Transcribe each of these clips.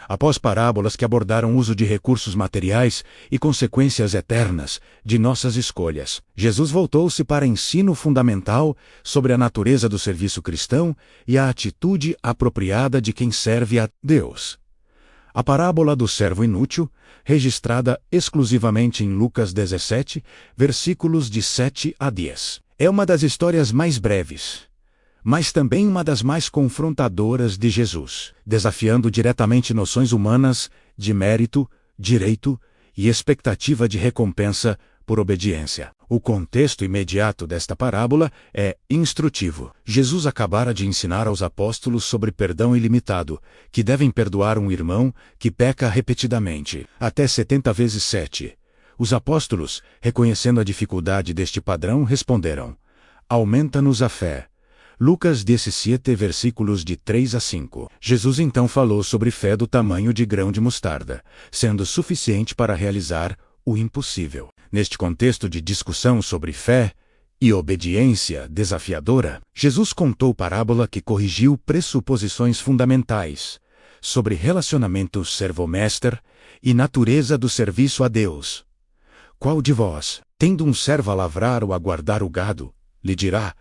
Após parábolas que abordaram o uso de recursos materiais e consequências eternas de nossas escolhas, Jesus voltou-se para ensino fundamental sobre a natureza do serviço cristão e a atitude apropriada de quem serve a Deus. A parábola do servo inútil, registrada exclusivamente em Lucas 17, versículos de 7 a 10, é uma das histórias mais breves, mas também uma das mais confrontadoras de Jesus, desafiando diretamente noções humanas de mérito, direito e expectativa de recompensa por obediência. O contexto imediato desta parábola é instrutivo. Jesus acabara de ensinar aos apóstolos sobre perdão ilimitado, que devem perdoar um irmão que peca repetidamente, até 70 vezes 7. Os apóstolos, reconhecendo a dificuldade deste padrão, responderam: "Aumenta-nos a fé." Lucas 17, versículos de 3 a 5. Jesus então falou sobre fé do tamanho de grão de mostarda, sendo suficiente para realizar o impossível. Neste contexto de discussão sobre fé e obediência desafiadora, Jesus contou parábola que corrigiu pressuposições fundamentais sobre relacionamento servo-mestre e natureza do serviço a Deus. Qual de vós, tendo um servo a lavrar ou a guardar o gado, lhe dirá: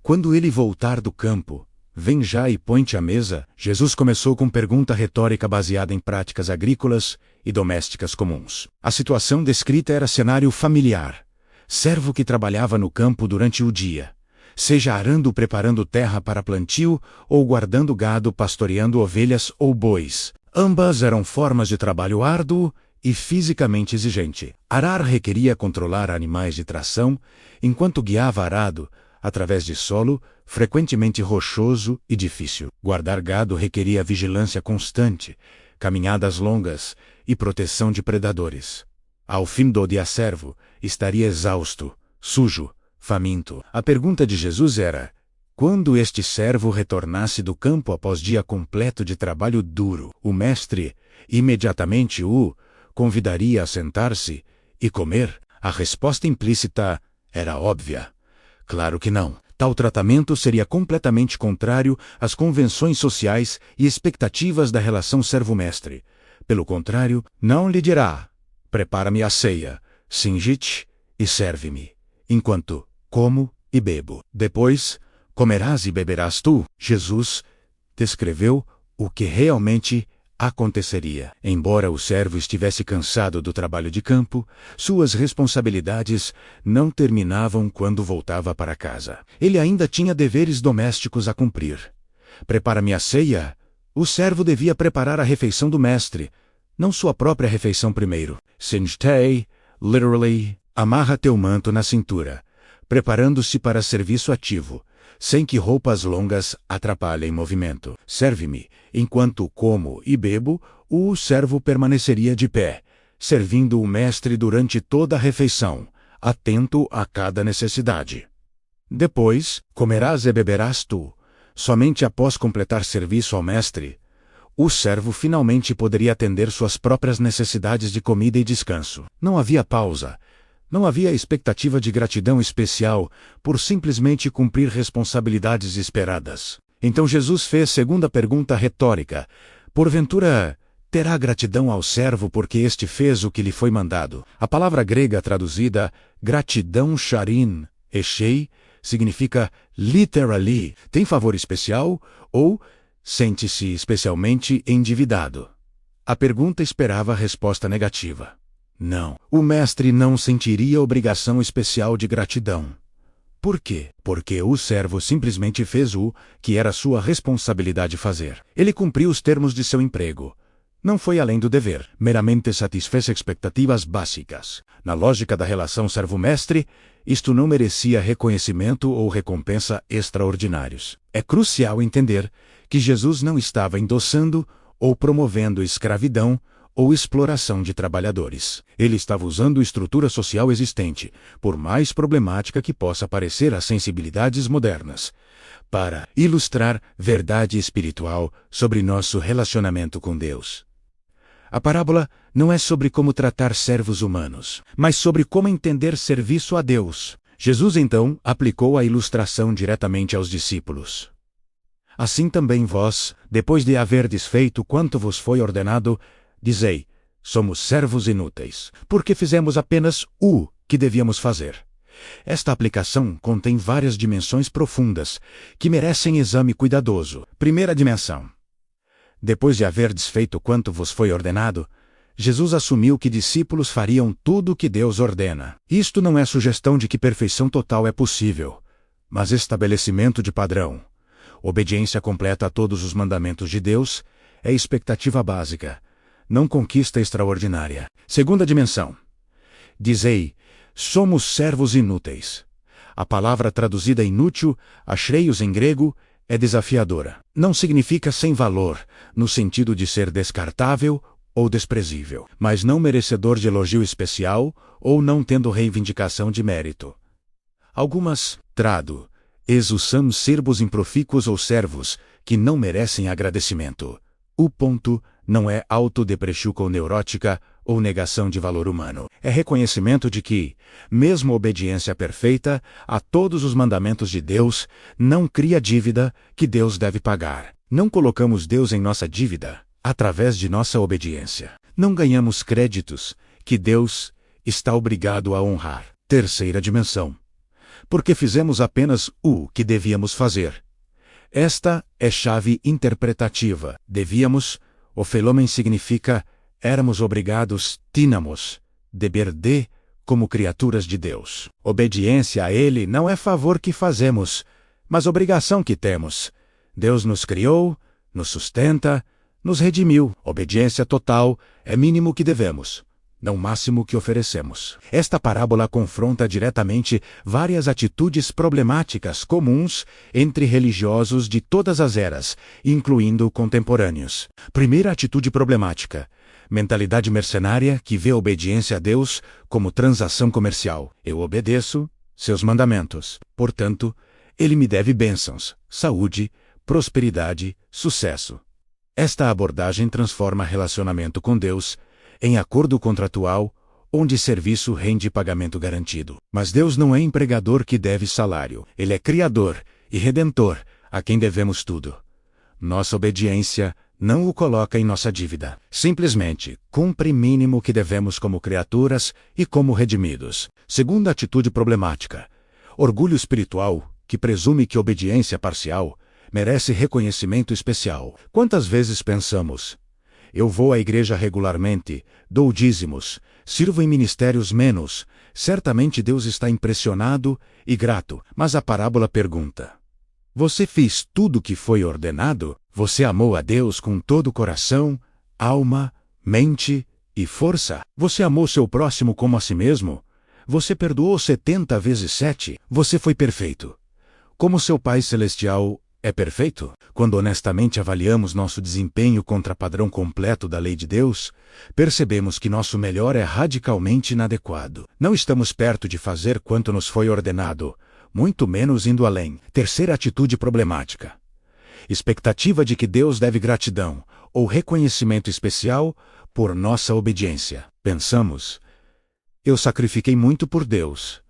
"Quando ele voltar do campo, vem já e põe-te à mesa"? Jesus começou com pergunta retórica baseada em práticas agrícolas e domésticas comuns. A situação descrita era cenário familiar. Servo que trabalhava no campo durante o dia, seja arando ou preparando terra para plantio, ou guardando gado, pastoreando ovelhas ou bois. Ambas eram formas de trabalho árduo e fisicamente exigente. Arar requeria controlar animais de tração, enquanto guiava arado através de solo frequentemente rochoso e difícil. Guardar gado requeria vigilância constante, caminhadas longas e proteção de predadores. Ao fim do dia, servo estaria exausto, sujo, faminto. A pergunta de Jesus era: quando este servo retornasse do campo após dia completo de trabalho duro, o mestre imediatamente o convidaria a sentar-se e comer? A resposta implícita era óbvia. Claro que não. Tal tratamento seria completamente contrário às convenções sociais e expectativas da relação servo-mestre. Pelo contrário, não lhe dirá: "Prepara-me a ceia, cinge-te e serve-me, enquanto como e bebo. Depois, comerás e beberás tu." Jesus descreveu o que realmente aconteceria. Embora o servo estivesse cansado do trabalho de campo, suas responsabilidades não terminavam quando voltava para casa. Ele ainda tinha deveres domésticos a cumprir. "Prepara-me a ceia." O servo devia preparar a refeição do mestre, não sua própria refeição primeiro. Singe-te, literally, amarra teu manto na cintura, preparando-se para serviço ativo, sem que roupas longas atrapalhem movimento. "Serve-me, enquanto como e bebo." O servo permaneceria de pé, servindo o mestre durante toda a refeição, atento a cada necessidade. Depois, comerás e beberás tu. Somente após completar serviço ao mestre, o servo finalmente poderia atender suas próprias necessidades de comida e descanso. Não havia pausa. Não havia expectativa de gratidão especial por simplesmente cumprir responsabilidades esperadas. Então Jesus fez segunda pergunta retórica: porventura terá gratidão ao servo porque este fez o que lhe foi mandado? A palavra grega traduzida gratidão charin, echei, significa literally, tem favor especial ou sente-se especialmente endividado. A pergunta esperava resposta negativa. Não, o mestre não sentiria obrigação especial de gratidão. Por quê? Porque o servo simplesmente fez o que era sua responsabilidade fazer. Ele cumpriu os termos de seu emprego. Não foi além do dever, meramente satisfez expectativas básicas. Na lógica da relação servo-mestre, isto não merecia reconhecimento ou recompensa extraordinários. É crucial entender que Jesus não estava endossando ou promovendo escravidão ou exploração de trabalhadores. Ele estava usando estrutura social existente, por mais problemática que possa parecer às sensibilidades modernas, para ilustrar verdade espiritual sobre nosso relacionamento com Deus. A parábola não é sobre como tratar servos humanos, mas sobre como entender serviço a Deus. Jesus então aplicou a ilustração diretamente aos discípulos. Assim também vós, depois de haverdes feito quanto vos foi ordenado, dizei: somos servos inúteis, porque fizemos apenas o que devíamos fazer. Esta aplicação contém várias dimensões profundas, que merecem exame cuidadoso. Primeira dimensão. Depois de haverdes feito quanto vos foi ordenado, Jesus assumiu que discípulos fariam tudo o que Deus ordena. Isto não é sugestão de que perfeição total é possível, mas estabelecimento de padrão. Obediência completa a todos os mandamentos de Deus é expectativa básica, não conquista extraordinária. Segunda dimensão. Dizei: somos servos inúteis. A palavra traduzida inútil, ashreios em grego, é desafiadora. Não significa sem valor, no sentido de ser descartável ou desprezível, mas não merecedor de elogio especial ou não tendo reivindicação de mérito. Algumas, trado, exussam serbos improfícuos ou servos, que não merecem agradecimento. O ponto não é autodepreciação ou neurótica ou negação de valor humano. É reconhecimento de que, mesmo obediência perfeita a todos os mandamentos de Deus, não cria dívida que Deus deve pagar. Não colocamos Deus em nossa dívida através de nossa obediência. Não ganhamos créditos que Deus está obrigado a honrar. Terceira dimensão. Porque fizemos apenas o que devíamos fazer. Esta é chave interpretativa. Devíamos, o fenômeno significa éramos obrigados, tínamos, deber de, como criaturas de Deus. Obediência a Ele não é favor que fazemos, mas obrigação que temos. Deus nos criou, nos sustenta, nos redimiu. Obediência total é mínimo que devemos, não máximo que oferecemos. Esta parábola confronta diretamente várias atitudes problemáticas comuns entre religiosos de todas as eras, incluindo contemporâneos. Primeira atitude problemática: mentalidade mercenária que vê a obediência a Deus como transação comercial. Eu obedeço seus mandamentos, portanto, Ele me deve bênçãos, saúde, prosperidade, sucesso. Esta abordagem transforma relacionamento com Deus em acordo contratual, onde serviço rende pagamento garantido. Mas Deus não é empregador que deve salário. Ele é Criador e Redentor, a quem devemos tudo. Nossa obediência não o coloca em nossa dívida. Simplesmente, cumpre mínimo que devemos como criaturas e como redimidos. Segunda atitude problemática: orgulho espiritual, que presume que obediência parcial merece reconhecimento especial. Quantas vezes pensamos: eu vou à igreja regularmente, dou dízimos, sirvo em ministérios menos, certamente Deus está impressionado e grato. Mas a parábola pergunta: você fez tudo o que foi ordenado? Você amou a Deus com todo o coração, alma, mente e força? Você amou seu próximo como a si mesmo? Você perdoou 70 vezes 7? Você foi perfeito, como seu Pai Celestial é perfeito? Quando honestamente avaliamos nosso desempenho contra padrão completo da lei de Deus, percebemos que nosso melhor é radicalmente inadequado. Não estamos perto de fazer quanto nos foi ordenado, muito menos indo além. Terceira atitude problemática: expectativa de que Deus deve gratidão ou reconhecimento especial por nossa obediência. Pensamos: eu sacrifiquei muito por Deus.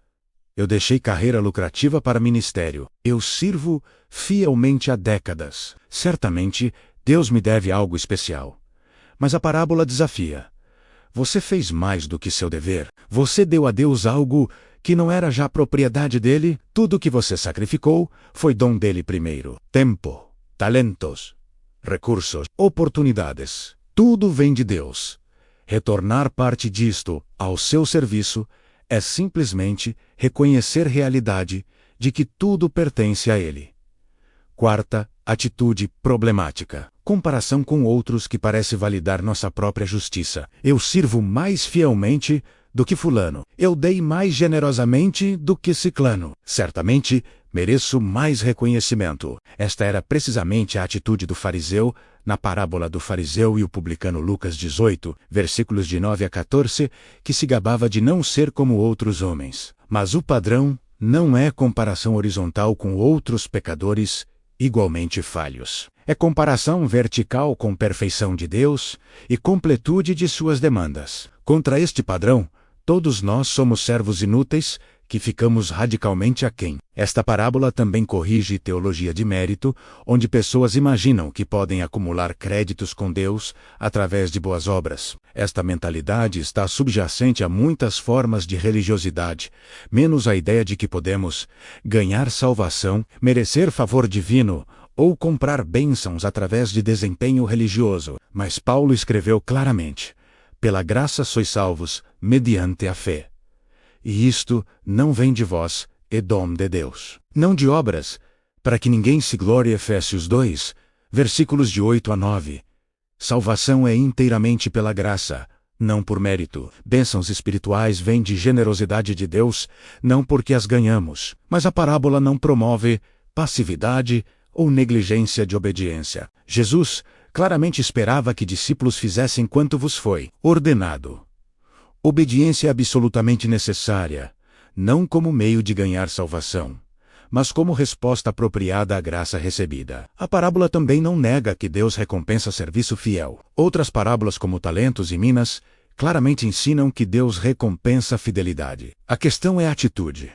Eu deixei carreira lucrativa para ministério. Eu sirvo fielmente há décadas. Certamente, Deus me deve algo especial. Mas a parábola desafia: você fez mais do que seu dever? Você deu a Deus algo que não era já propriedade dele? Tudo que você sacrificou foi dom dele primeiro. Tempo, talentos, recursos, oportunidades. Tudo vem de Deus. Retornar parte disto ao seu serviço é simplesmente reconhecer realidade de que tudo pertence a Ele. Quarta atitude problemática: comparação com outros que parece validar nossa própria justiça. Eu sirvo mais fielmente do que fulano. Eu dei mais generosamente do que ciclano. Certamente, mereço mais reconhecimento. Esta era precisamente a atitude do fariseu na parábola do fariseu e o publicano Lucas 18, versículos de 9 a 14, que se gabava de não ser como outros homens. Mas o padrão não é comparação horizontal com outros pecadores igualmente falhos. É comparação vertical com perfeição de Deus e completude de suas demandas. Contra este padrão, todos nós somos servos inúteis que ficamos radicalmente aquém. Esta parábola também corrige teologia de mérito, onde pessoas imaginam que podem acumular créditos com Deus através de boas obras. Esta mentalidade está subjacente a muitas formas de religiosidade, menos a ideia de que podemos ganhar salvação, merecer favor divino ou comprar bênçãos através de desempenho religioso. Mas Paulo escreveu claramente: pela graça sois salvos, mediante a fé. E isto não vem de vós, é dom de Deus, não de obras, para que ninguém se glorie. Efésios 2, versículos de 8 a 9. Salvação é inteiramente pela graça, não por mérito. Bênçãos espirituais vêm de generosidade de Deus, não porque as ganhamos. Mas a parábola não promove passividade ou negligência de obediência. Jesus claramente esperava que discípulos fizessem quanto vos foi ordenado. Obediência é absolutamente necessária, não como meio de ganhar salvação, mas como resposta apropriada à graça recebida. A parábola também não nega que Deus recompensa serviço fiel. Outras parábolas, como talentos e minas, claramente ensinam que Deus recompensa a fidelidade. A questão é a atitude.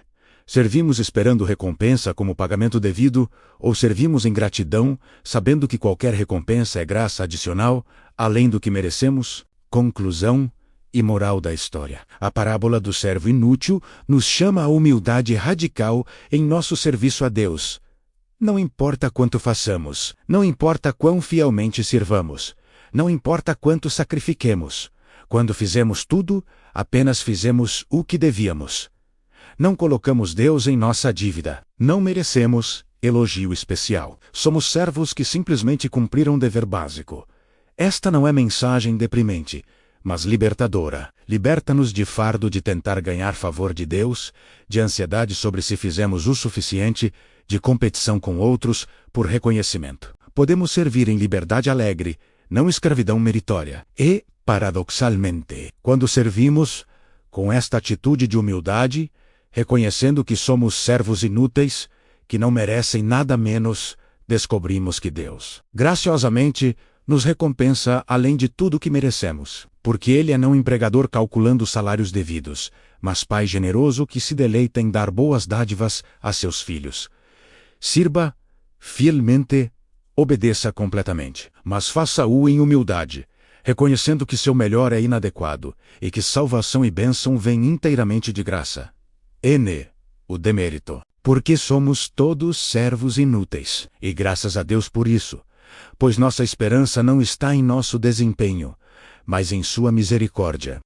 Servimos esperando recompensa como pagamento devido, ou servimos em gratidão, sabendo que qualquer recompensa é graça adicional, além do que merecemos? Conclusão e moral da história. A parábola do servo inútil nos chama à humildade radical em nosso serviço a Deus. Não importa quanto façamos, não importa quão fielmente sirvamos, não importa quanto sacrifiquemos. Quando fizemos tudo, apenas fizemos o que devíamos. Não colocamos Deus em nossa dívida. Não merecemos elogio especial. Somos servos que simplesmente cumpriram um dever básico. Esta não é mensagem deprimente, mas libertadora. Liberta-nos de fardo de tentar ganhar favor de Deus, de ansiedade sobre se fizemos o suficiente, de competição com outros, por reconhecimento. Podemos servir em liberdade alegre, não escravidão meritória. E, paradoxalmente, quando servimos com esta atitude de humildade, reconhecendo que somos servos inúteis, que não merecem nada menos, descobrimos que Deus, graciosamente, nos recompensa além de tudo que merecemos. Porque Ele é não empregador calculando salários devidos, mas Pai generoso que se deleita em dar boas dádivas a seus filhos. Sirva fielmente, obedeça completamente, mas faça-o em humildade, reconhecendo que seu melhor é inadequado e que salvação e bênção vêm inteiramente de graça. O demérito. Porque somos todos servos inúteis, e graças a Deus por isso, pois nossa esperança não está em nosso desempenho, mas em sua misericórdia.